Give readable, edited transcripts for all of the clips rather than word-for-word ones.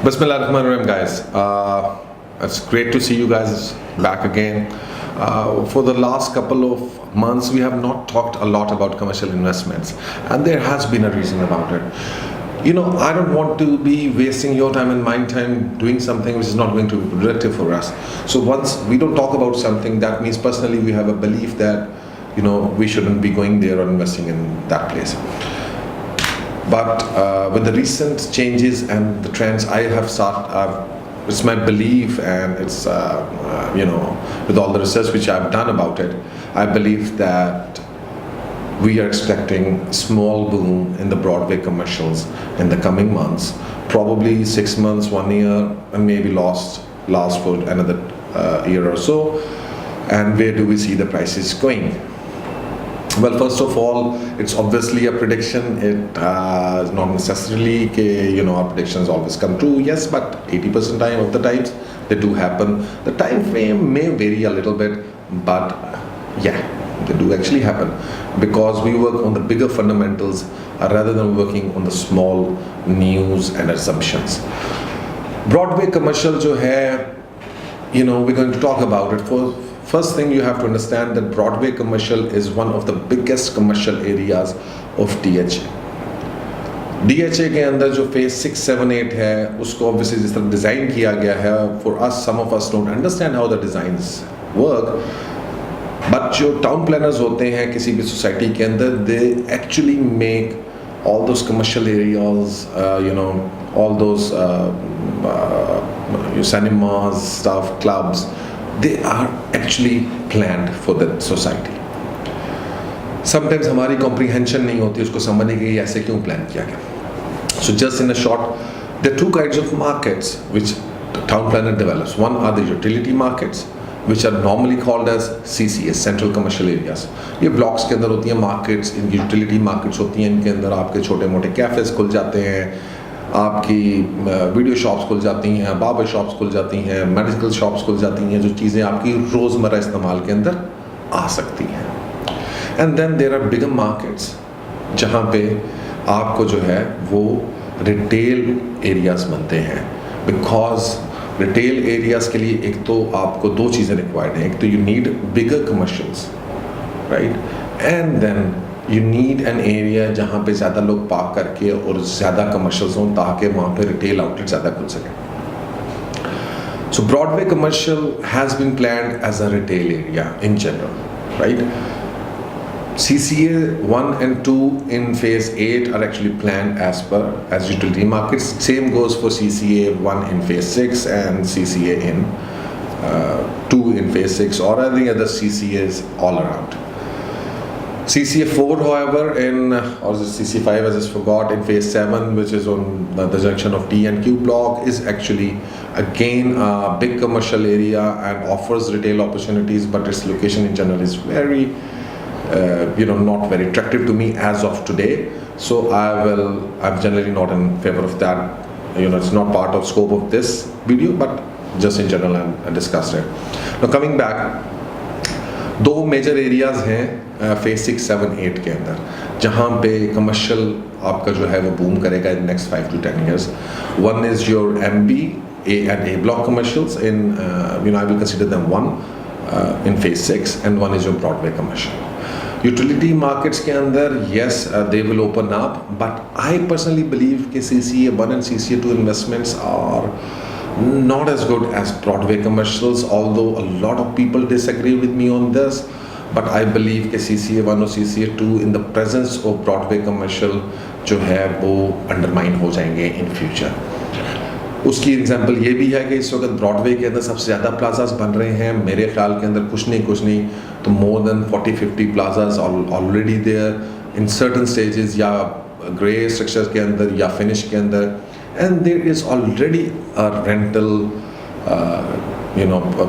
Bismillahirrahmanirrahim, guys. It's great to see you guys back again. For the last couple of months, we have not talked a lot about commercial investments, and there has been a reason about it. I don't want to be wasting your time and my time doing something which is not going to be productive for us. So once we don't talk about something, that means personally we have a belief that we shouldn't be going there or investing in that place. But with the recent changes and the trends, it's my belief, and it's with all the research which I've done about it, I believe that we are expecting a small boom in the Broadway commercials in the coming months, probably 6 months, 1 year, and maybe last for another year or so. And where do we see the prices going? Well, first of all, it's obviously a prediction. It is not necessarily our predictions always come true. Yes, but 80% of the times they do happen. The time frame may vary a little bit, but yeah, they do actually happen because we work on the bigger fundamentals rather than working on the small news and assumptions. Broadway commercial jo hai, we're going to talk about it. First thing you have to understand that Broadway commercial is one of the biggest commercial areas of DHA. DHA के अंदर जो phase 6, 7, 8 है, उसको obviously जिस तरह design किया गया है, for us, some of us don't understand how the designs work. But जो town planners होते हैं किसी भी society के अंदर, they actually make all those commercial areas, all those cinemas, stuff, clubs. They are actually planned for the society. Sometimes हमारी comprehension नहीं होती उसको समझने की ऐसे क्यों plan किया गया. So just in a short, there are two kinds of markets which the town planner develops. One are the utility markets, which are normally called as CCS, Central Commercial Areas. ये blocks के अंदर होती हैं markets, इन utility markets होती हैं, इनके अंदर आपके छोटे मोटे cafes खुल जाते हैं, आपकी वीडियो शॉप्स खुल जाती हैं, बार्बर शॉप्स खुल जाती हैं, मेडिकल शॉप्स खुल जाती हैं, जो चीज़ें आपकी रोज़मर्रा इस्तेमाल के अंदर आ सकती हैं. And then there are bigger markets जहाँ पे आपको जो है वो रिटेल एरियाज़ बनते हैं. बिकॉज रिटेल एरियाज़ के लिए एक तो आपको दो चीज़ें रिक्वायर्ड हैं. एक तो you need bigger commercials, right, and then you need an area जहाँ पे ज़्यादा लोग पार्क करके और ज़्यादा कमर्शियल्स हों ताकि वहाँ पे रिटेल आउटलेट ज़्यादा खुल सके. So Broadway commercial has been planned as a retail area in general, right? CCA 1 and 2 in phase 8 are actually planned as utility markets. Same goes for CCA 1 in phase 6 and CCA in 2 in phase 6 or any other CCAs all around. CCA 4, however, or CCA 5, as I forgot, in phase 7, which is on the junction of T and Q block, is actually again a big commercial area and offers retail opportunities, but its location in general is very, not very attractive to me as of today. So I'm generally not in favor of that. It's not part of scope of this video, but just in general I discussed it. Now coming back, दो major areas हैं phase 6, 7, 8 के अंदर जहाँ पे commercial आपका जो है वो बूम करेगा in next 5 to 10 years. One is your MB, A and A block commercials in, I will consider them one in phase 6, and one is your Broadway commercial. Utility markets के अंदर, yes, they will open up, but I personally believe कि CCA 1 and CCA 2 investments are not as good as Broadway commercials, although a lot of people disagree with me on this. But I believe कि CCA 1 और CCA 2 in the presence of Broadway commercial जो है वो undermine हो जाएंगे in future. उसकी example ये भी है कि इस वक्त ब्रॉडवे के अंदर सबसे ज़्यादा प्लाजास बन रहे हैं. मेरे ख्याल के अंदर कुछ नहीं तो more than 40-50 plazas already there in certain stages, या ग्रे स्ट्रक्चर के अंदर या फिनिश के अंदर. And there is already a rental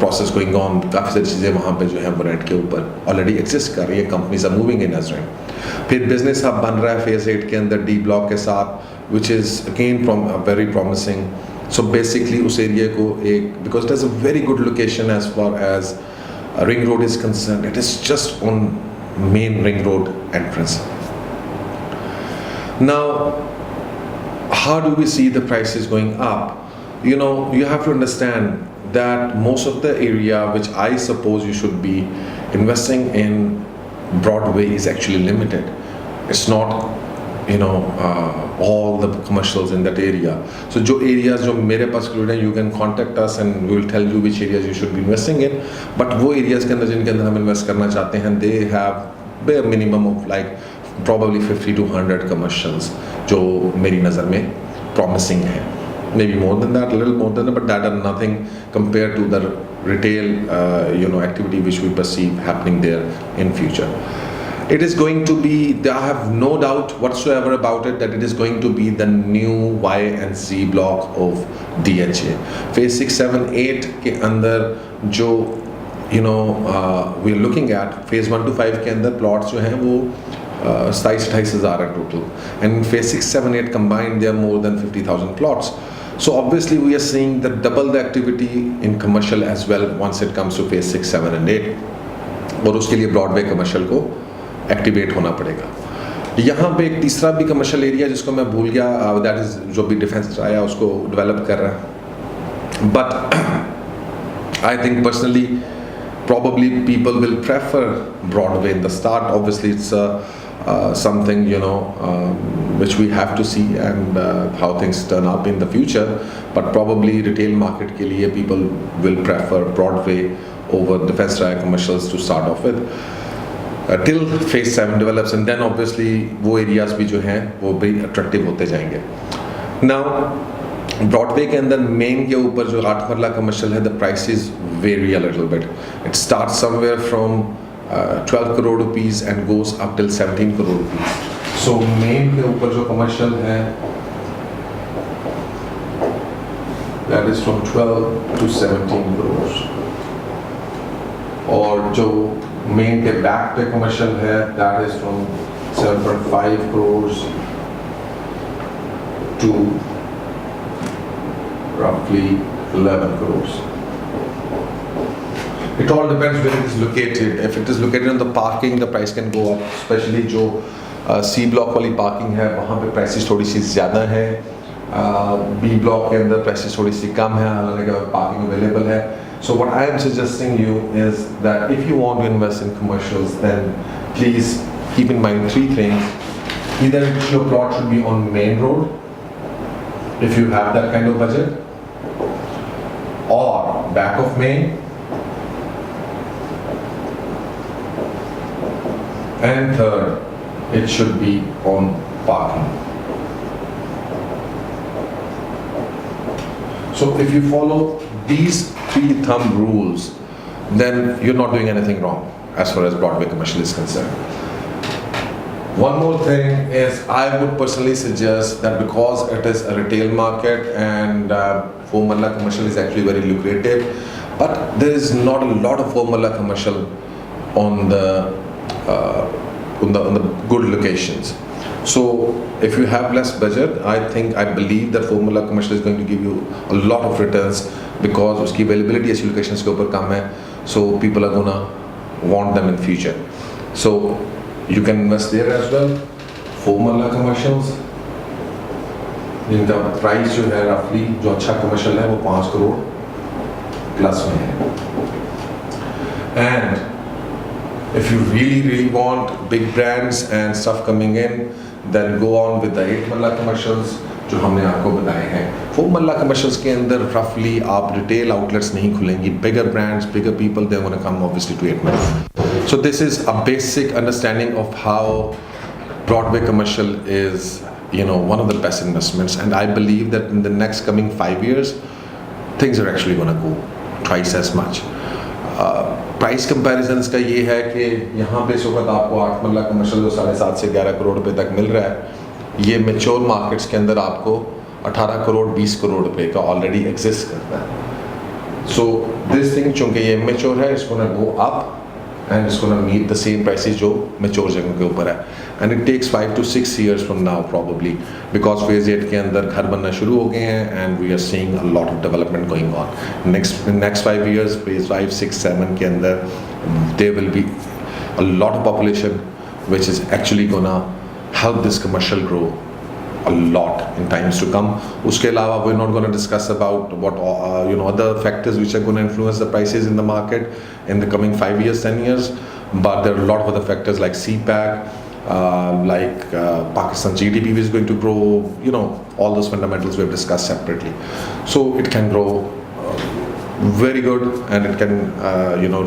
process going on. काफ़ी सारी चीज़ें वहाँ पे जो है वो रेंट के ऊपर already exist कर रही है. Companies are moving in as rent. फिर business hub बन रहा है phase 8 के अंदर D block के साथ, which is again very promising. So basically उस area को because it has a very good location as far as ring road is concerned. It is just on main ring road entrance. Now, how do we see the prices going up? you have to understand that most of the area which I suppose you should be investing in Broadway is actually limited. It's not all the commercials in that area. So जो areas जो मेरे पास included हैं, you can contact us and we will tell you which areas you should be investing in. But वो areas के अंदर जिनके अंदर हम invest करना चाहते हैं, they have bare minimum of like probably 50 to 100 commercials जो मेरी नज़र में promising है. Maybe more than that, a little more than that, but that are nothing compared to the retail activity which we perceive happening there in future. It is going to be, I have no doubt whatsoever about it, that it is going to be the new Y and Z block of DHA. Phase 6, 7, 8 के अंदर जो we are looking at, phase 1 to 5 के अंदर plots जो हैं वो 27-28 हज़ार है total, and phase 6, 7, 8 combined they are more than 50,000 plots. So obviously we are seeing the double the activity in commercial as well once it comes to phase 6, 7 and 8. और उसके लिए Broadway commercial को activate होना पड़ेगा. यहाँ पे एक तीसरा भी कमर्शियल एरिया जिसको मैं भूल गया, दैट इज जो भी डिफेंस आया उसको डेवलप कर रहा है. But I think personally probably people will prefer Broadway in the start. Obviously it's something which we have to see and how things turn up in the future, but probably retail market के लिए people will prefer Broadway over defense commercials to start off with. Till phase 7 develops, and then obviously वो areas भी जो हैं वो भी attractive होते जाएंगे. Now Broadway के अंदर main के ऊपर जो 8 मरला commercial है, the prices vary a little bit. It starts somewhere from 12 crore rupees and goes up till 17 crore rupees. So main के ऊपर जो commercial है that is from 12 to 17 crores. और जो मेन के बैक पे कमर्शियल है that is from 7.5 crores to roughly 11 crores. It all depends where it is located. If it is located on the parking, the price can go up. Especially जो C block वाली parking है वहाँ पे prices थोड़ी सी ज़्यादा है. B block के अंदर prices थोड़ी सी कम है, हालांकि parking available है. So what I am suggesting you is that if you want to invest in commercials, then please keep in mind 3 things. Either your plot should be on main road, if you have that kind of budget, or back of main, and third, it should be on parking. So if you follow these 3 thumb rules, then you're not doing anything wrong as far as Broadway commercial is concerned. One more thing is, I would personally suggest that because it is a retail market and 4 Marla commercial is actually very lucrative, but there is not a lot of 4 Marla commercial on the good locations. So if you have less budget, I believe that 4 Marla commercial is going to give you a lot of returns because उसकी availability ऐसी locations के ऊपर कम है, so people are gonna want them in future. So you can invest there as well. 4 Marla commercials जिनका price जो है roughly जो अच्छा commercial है वो 5 करोड़ प्लस में है. And if you really want big brands and stuff coming in, then go on with the 8 Marla commercials जो हमने आपको बताए हैं. 4 Marla commercials के अंदर roughly आप retail outlets नहीं खुलेंगी. Bigger brands, bigger people, they're going to come obviously to 8 Marla. So this is a basic understanding of how Broadway commercial is one of the best investments, and I believe that in the next coming 5 years things are actually going to go twice as much. Price comparison का ये है कि यहाँ पे इस वक्त आपको 8 मरला कमर्शियल जो 7.5 से 11 करोड़ रुपए तक मिल रहा है, ये मेच्योर मार्केट्स के अंदर आपको 18 करोड़ 20 करोड़ रुपए का ऑलरेडी एग्जिस्ट करता है. सो दिस थिंग चूँकि ये मेच्योर है, इसको ना go up and it's going to meet the same prices जो मेच्योर जगह के ऊपर है. And it takes 5 to 6 years from now probably, because phase 8 के अंदर घर बनना शुरू हो गए हैं and we are seeing a lot of development going on. Next 5 years, phase 5, 6, 7 के अंदर there will be a lot of population which is actually gonna help this commercial grow a lot in times to come. Uske alawa, we're not going to discuss about what other factors which are going to influence the prices in the market in the coming 5 years, 10 years. But there are a lot of other factors like CPAC, Pakistan GDP is going to grow. All those fundamentals we've discussed separately. So it can grow very good, and it can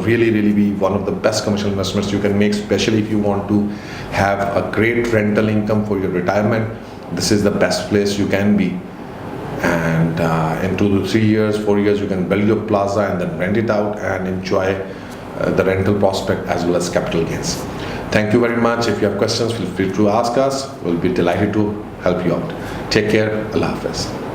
really be one of the best commercial investments you can make, especially if you want to have a great rental income for your retirement. This is the best place you can be. And in 2 to 3 years, 4 years, you can build your plaza and then rent it out and enjoy the rental prospect as well as capital gains. Thank you very much. If you have questions, feel free to ask us. We'll be delighted to help you out. Take care. Allah Hafiz.